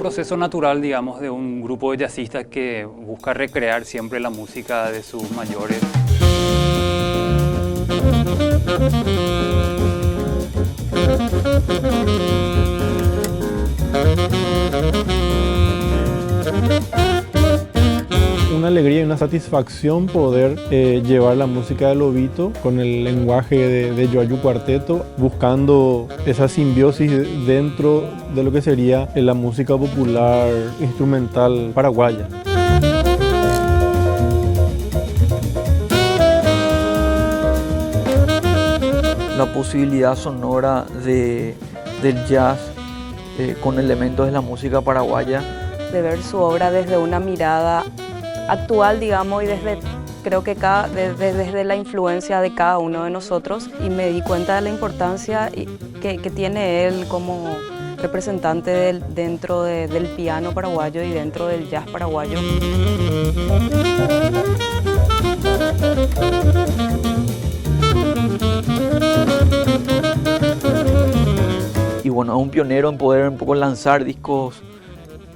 proceso natural, digamos, de un grupo de jazzistas que busca recrear siempre la música de sus mayores. Una alegría y una satisfacción poder llevar la música de Lobito con el lenguaje de Yoayú Cuarteto, buscando esa simbiosis dentro de lo que sería la música popular instrumental paraguaya. La posibilidad sonora del jazz con elementos de la música paraguaya. De ver su obra desde una mirada actual, digamos, y creo que desde la influencia de cada uno de nosotros, y me di cuenta de la importancia que tiene él como representante dentro del piano paraguayo y dentro del jazz paraguayo. Y bueno, es un pionero en poder un poco lanzar discos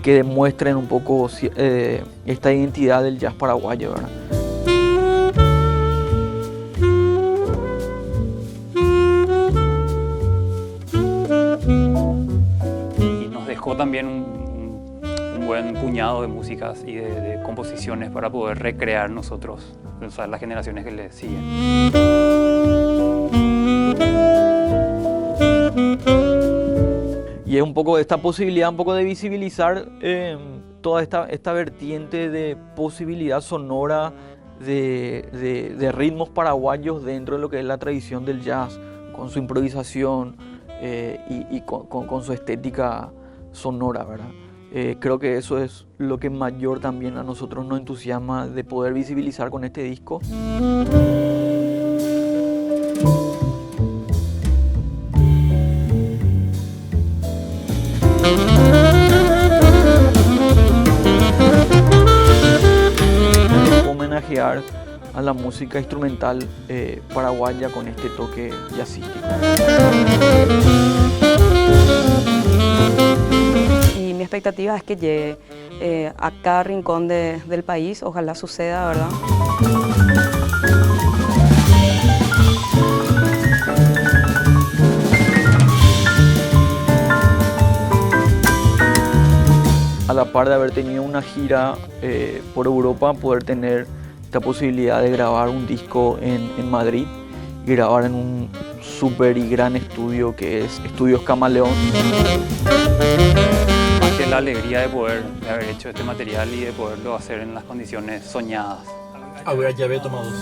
que demuestren un poco esta identidad del jazz paraguayo, ¿verdad? Y nos dejó también un buen puñado de músicas y de composiciones para poder recrear nosotros, o sea, las generaciones que le siguen. Y es un poco esta posibilidad, un poco de visibilizar toda esta vertiente de posibilidad sonora de ritmos paraguayos dentro de lo que es la tradición del jazz, con su improvisación y con su estética sonora, ¿verdad? Creo que eso es lo que mayor también a nosotros nos entusiasma de poder visibilizar con este disco. Homenajear a la música instrumental paraguaya con este toque jazzístico. Y mi expectativa es que llegue a cada rincón del país, ojalá suceda, ¿verdad? A la par de haber tenido una gira por Europa, poder tener esta posibilidad de grabar un disco en Madrid y grabar en un súper y gran estudio que es Estudios Camaleón. Más que la alegría de haber hecho este material y de poderlo hacer en las condiciones soñadas. Ahora ya ve tomados.